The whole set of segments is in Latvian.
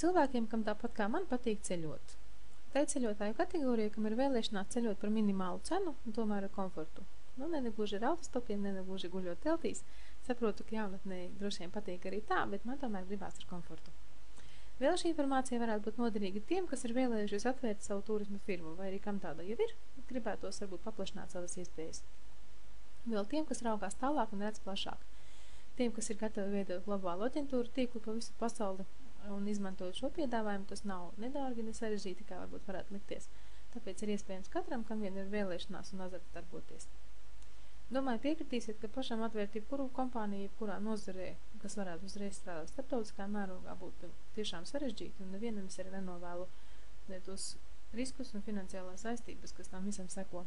Cilvēkiem, kam tāpat kā man patīk ceļot. Tā ir ceļotāju kategorija, kam ir vēlēšanās ceļot par minimālu cenu un tomēr ar komfortu. Nu, nenegluži ar autostopiem, nenegluži guļot teltīs. Saprotu, ka jaunatnē droši vien patīk arī tā, bet man tomēr gribās ar komfortu. Vēl šī informācija varētu būt noderīga tiem, kas ir vēlējušies atvērt savu turismu firmu, vai arī kam tāda jau ir, gribētos varbūt paplašināt savas iespējas. Vēl tiem, kas raugās tālāk un redz plašāk. Tiem, kas ir gatavi veidot globālu aģentūru tīklu pa visu pasauli un izmantojot šo piedāvājumu, tas nav nedārgi, ne sarežģīti, kā varbūt varētu likties. Tāpēc ir iespējams katram, kam vien ir vēlēšanās un azarts darboties. Domāju, piekritīsiet, ka pašam atvērt jebkuru kompāniju, jebkurā nozarē, kas varētu uzreiz strādāt starptautiskā mērogā, būtu tiešām sarežģīti, un nevienam es arī nenovēlu tos riskus un finansiālās saistības, kas tam visam seko.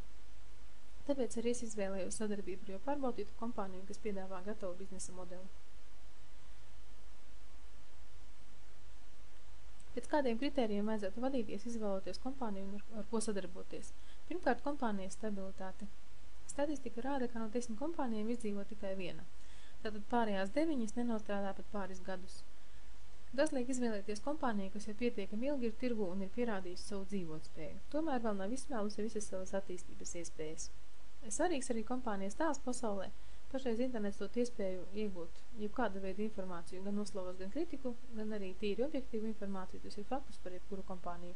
Tāpēc arī es izvēlējos sadarbību ar jau pārbaudītu kompāniju, kas piedāvā gatavu biznesa modeli. Pēc kādiem kritērijiem vajadzētu vadīties, izvēloties kompāniju un ar ko sadarboties? Pirmkārt, kompānijas stabilitāte. Statistika rāda, ka no 10 kompānijām izdzīvo tikai viena. Tātad pārējās 9 nenostrādā pat pāris gadus. Tas liek izvēlēties kompāniju, kas jau pietiekami ilgi ir tirgu un ir pierādījusi savu dzīvotspēju. Tomēr vēl nav izsmēlusi visas savas attīstības iespējas. Svarīgs arī kompānijas tēls pasaulē. Pašreiz internets dot iespēju iegūt jebkāda veida informāciju, gan noslavas, gan kritiku, gan arī tīri objektīvu informāciju, tas ir faktus par jebkuru kompāniju.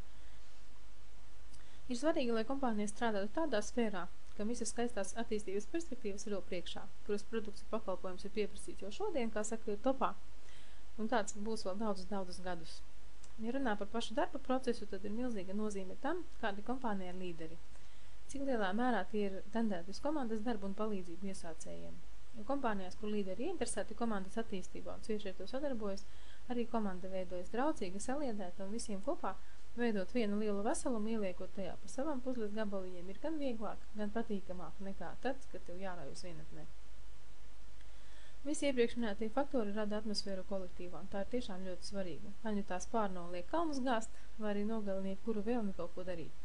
Ir svarīgi, lai kompānija strādātu tādā sfērā, kam visas skaistās attīstības perspektīvas ir vēl priekšā, kuras produkts un pakalpojums ir pieprasīts jau šodien, kā saka, ir topā, un tāds būs vēl daudzus gadus. Ja runā par pašu darba procesu, tad ir milzīga nozīme tam, kādi kompānija ir līderi. Cik lielā mērā tie ir tendēti uz komandas darbu un palīdzību iesācējiem. Jo kompānijās, kur līderi interesēti komandas attīstībā un cieši ar to sadarbojas, arī komanda veidojas draudzīgi, saliedēta un visiem kopā veidot vienu lielu veselumu, ieliekot tajā pa savam puzles gabaliņiem, ir gan vieglāk, gan patīkamāk nekā tad, kad tev jāraujas vienatnē. Visi iepriekš minētie faktori rada atmosfēru kolektīvā, un tā ir tiešām ļoti svarīga. Vai nu tās pārno liek kalnus gāzt, vai arī nogaliniet kuru vēlmi kaut ko darīt.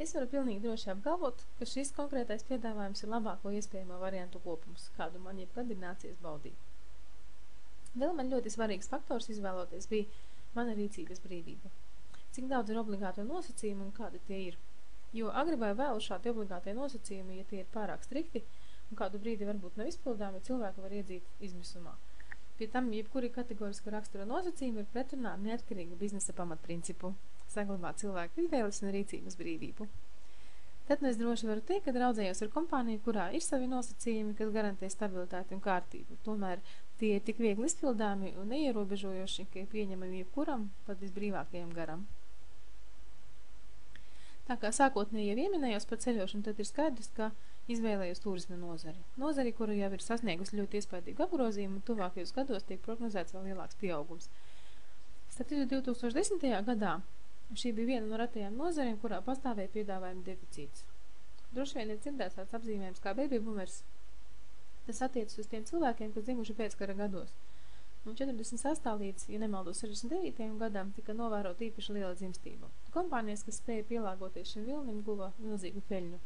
Es varu pilnīgi droši apgalvot, ka šis konkrētais piedāvājums ir labāko iespējamo variantu kopums, kādu man jebkad ir nācies baudīt. Vēl man ļoti svarīgs faktors izvēloties bija mana rīcības brīvība. Cik daudz ir obligāto nosacījumu un kādi tie ir. Jo agri vai vēl šādi obligātie nosacījumi, ja tie ir pārāk strikti un kādu brīdi varbūt nav izpildāmi, cilvēku var iedzīt izmisumā. Pie tam, jebkuri kategoriska rakstura nosacījumi ir pretrunā neatkarīga biznesa pamatprincipu – saglabāt cilvēku izvēles un rīcības brīvību. Tad es droši varu teikt, ka draudzējos ar kompāniju, kurā ir savi nosacījumi, kas garantē stabilitāti un kārtību. Tomēr tie ir tik viegli izpildāmi un neierobežojoši, ka ir pieņemami jebkuram, pat visbrīvākajam garam. Tā kā sākotnēji jau ieminējos par ceļošanu, tad ir skaidrs, ka izvēlējos turisma nozari. Nozari, kura jau ir sasniegusi ļoti iespaidīgu apgrozījumu, un tuvākajos gados tiek prognozēts vēl lielāks pieaugums. Starp 2010. gadā šī bija viena no retajām nozarēm, kurā pastāvēja piedāvājuma deficīts. Droši vien ir dzirdēts tāds apzīmējums kā baby boomers. Tas attiecas uz tiem cilvēkiem, kas dzimuši pēckara gados. No 48. līdz, ja nemaldos, 69. gadam tika novērot īpaši liela dzimstība. Kompānijas, kas spēja pielāgoties šim vilnim, guva milzīgu peļņu.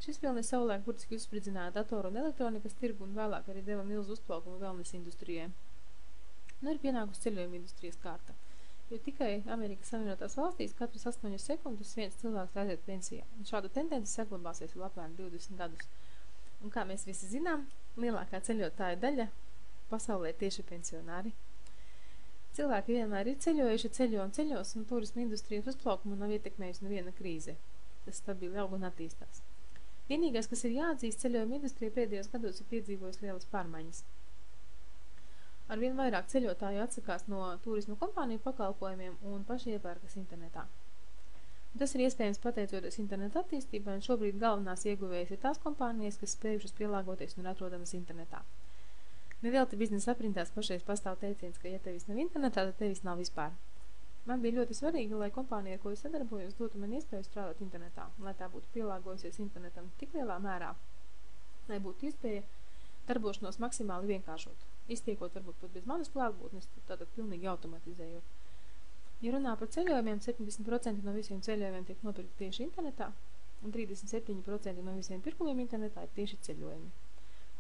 Šis vilnis savulaik burtiski uzspridzināja datoru un elektronikas tirgu un vēlāk arī deva milzu uzplaukumu wellness industrijai. Nu ir pienākus ceļojuma industrijas kārta, jo tikai Amerikas Savienotās valstīs katras 8 sekundes viens cilvēks aiziet pensijā. Un šāda tendence saglabāsies vēl apmēram 20 gadus. Un kā mēs visi zinām, lielākā ceļotāja daļa pasaulē tieši pensionāri. Cilvēki vienmēr ir ceļojuši, ceļo un ceļos, un turisma industrijas uzplaukumu nav ietekmējusi neviena krīze. Tas stabili aug un attīstās. Vienīgais, kas ir jāatzīst, ceļojuma industrija pēdējos gados ir piedzīvojusi lielas pārmaiņas. Arvien vairāk ceļotāju atsakās no turisma kompāniju pakalpojumiem un paši iepērkas internetā. Tas ir iespējams pateicoties interneta attīstībai, un šobrīd galvenās ieguvējas ir tās kompānijas, kas spējušas pielāgoties un atrodamas internetā. Nevelti biznesa aprindās pašreiz pastāv teiciens, ka ja tevis nav internetā, tad tevis nav vispār. Man bija ļoti svarīgi, lai kompānija, ar ko es sadarbojos, dotu man iespēju strādāt internetā, lai tā būtu pielāgojusies internetam tik lielā mērā, lai būtu iespēja darbošanos maksimāli vienkāršot, iztiekot varbūt pat bez manas klātbūtnes, tātad pilnīgi automatizējot. Ja runā par ceļojumiem, 70% no visiem ceļojumiem tiek nopirkti tieši internetā, un 37% no visiem pirkumiem internetā ir tieši ceļojumi.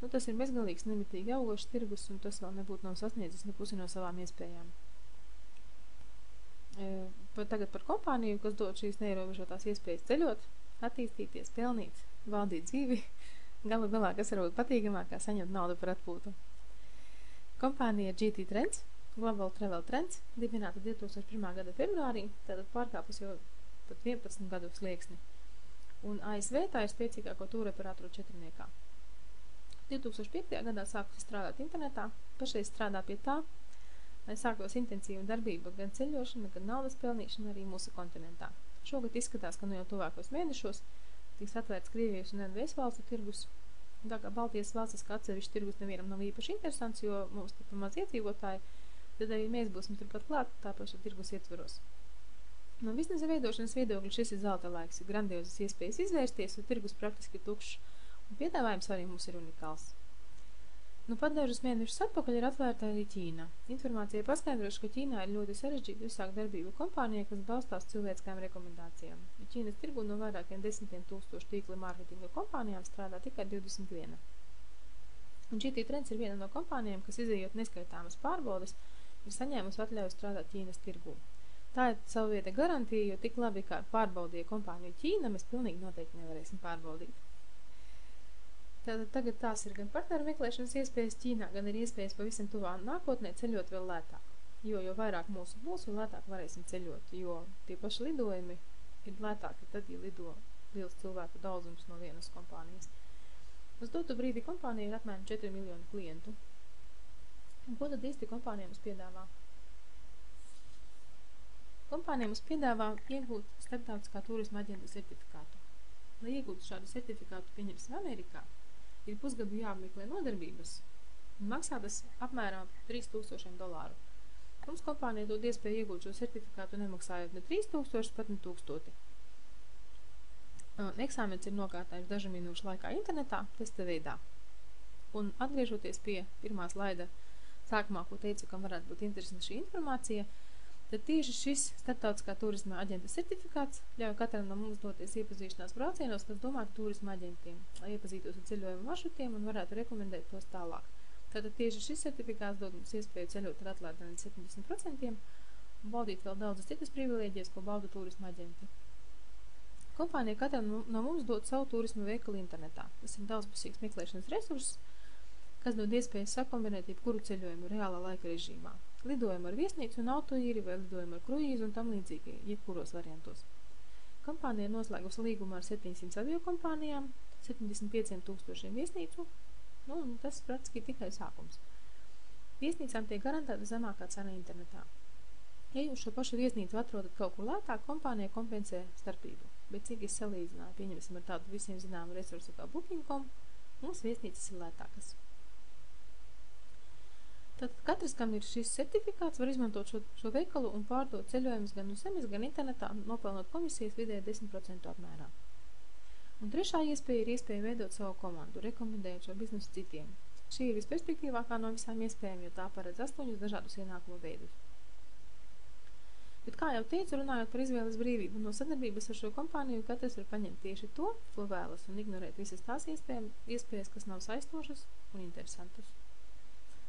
Nu, tas ir bezgalīgs, nemitīgi augošs tirgus, un tas vēl nebūtu nav sasniedzis ne pusi no savām iespējām. Tagad par kompāniju, kas dod šīs neierobežotās iespējas ceļot, attīstīties, pelnīt, valdīt dzīvi, galu galā, kas varbūt patīkamākā saņemt naudu par atpūtu. Kompānija GT Trends, Global Travel Trends, dibināta 2001. Gada februārī, tātad pārkāpus jau pat 11 gadu slieksni. Un ASV tā ir spēcīgāko tūroperatoru četrniekā. 2005. gadā sākusi strādāt internetā, pašreiz strādā pie tā, lai sāktos intensīva darbība gan ceļošana, gan naudas pelnīšana arī mūsu kontinentā. Šogad izskatās, ka jau tuvākos mēnešos tiks atvērts Krievijas un NVS valstu tirgus. Tā kā Baltijas valstis kā atsevišķi tirgus nevienam nav īpaši interesants, jo mums tik maz iedzīvotāji, tad arī mēs būsim turpat klāt tā paša tirgus ietvaros. No biznesa veidošanas viedokļa šis ir zelta laiks, ir grandiozas iespējas izvērsties, jo tirgus praktiski tukšs, un piedāvājums arī mums ir unikāls. Pat dažus mēnešus atpakaļ ir atvērta arī Ķīna. Informācija paskaidroša, ka Ķīnā ir ļoti sarežģīti uzsākt darbību kompānijai, kas balstās cilvēciskām rekomendācijām. Ķīnas tirgu no vairākiem 10,000 tīkla mārketinga kompānijām strādā tikai 21. Un GT Trends ir viena no kompānijām, kas izējot neskaitāmas pārbaudes, ir saņēmusi atļauju strādāt Ķīnas tirgū. Tā ir savu vieta garantija, jo tik labi, kā pārbaudīja kompāniju Ķīna, mēs pilnīgi noteikti nevarēsim pārbaudīt. Tātad tagad tās ir gan partneru meklēšanas iespējas Ķīnā, gan ir iespējas pavisam tuvā nākotnē ceļot vēl lētāk. Jo vairāk mūsu būs, jo lētāk varēsim ceļot, jo tie paši lidojumi ir lētāki tad, ja lido liels cilvēku daudzums no vienas kompānijas. Uz dotu brīdi kompānija ir apmēram 4 miljoni klientu. Un ko tad īsti kompānija mums piedāvā? Kompānija mums piedāvā iegūt starptautiskā turisma aģenta certifikātu. Lai iegūtu šādu certifikātu, pieņemsim Amerikā, ir pusgadu jāapmeklē nodarbības, un maksā tas apmēram $3000. Mums kompānija dod iespēju iegūt šo certifikātu nemaksājot ne 3000, pat ne 1000. Eksāmens ir nokārtājums dažu minūšu laikā internetā, testa veidā. Un atgriežoties pie pirmā slaida sākumā, ko teicu, kam varētu būt interesanta šī informācija, tad tieši šis starptautiskā turisma aģenta certifikāts ļauj katram no mums doties iepazīšanās braucienos, kas domāti turisma aģentiem, lai iepazītos ar ceļojumu maršrutiem un varētu rekomendēt tos tālāk. Tātad tieši šis certifikāts dod mums iespēju ceļot ar atlaidi līdz 70% un baudīt vēl daudzas citas privilēģijas, ko bauda turisma aģenti. Kompānija katram no mums dod savu turisma veikalu internetā. Tas ir daudzpusīgs meklēšanas resurss, kas dod iespēju sakombinēt jebkuru ceļojumu reālā laika režīmā. Lidojumu ar viesnīcu un autoīri vai lidojumu ar kruīzu un tam līdzīgi, jebkuros variantos. Kompānija noslēgusi līgumu ar 700 aviokompānijām, 75,000 viesnīcu, un tas praktiski tikai sākums. Viesnīcām tiek garantēta zemākā cena internetā. Ja jūs šo pašu viesnīcu atrodat kaut kur lētāk, kompānija kompensē starpību. Bet cik es salīdzināju, pieņemsim ar tādu visiem zināmu resursu kā Booking.com, mums viesnīcas ir lētākas. Tātad katrs, kam ir šis certifikāts, var izmantot šo veikalu un pārdot ceļojumus gan uz zemes, gan internetā, nopelnot komisijas vidēji 10% apmērā. Un trešā iespēja ir iespēja veidot savu komandu, rekomendējot šo biznesu citiem. Šī ir visperspektīvākā no visām iespējām, jo tā paredz 8 dažādus ienākumu veidus. Bet, kā jau teicu, runājot par izvēles brīvību, no sadarbības ar šo kompāniju katrs var paņemt tieši to, ko vēlas, un ignorēt visas tās iespējas, kas nav saistošas un interesantas.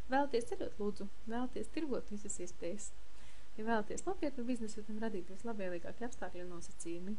Vēlaties ceļot, lūdzu, vēlaties tirgot visas iespējas. Ja vēlaties nopietnu biznesu, tad radīt vislabvēlīgākie apstākļi un nosacījumi.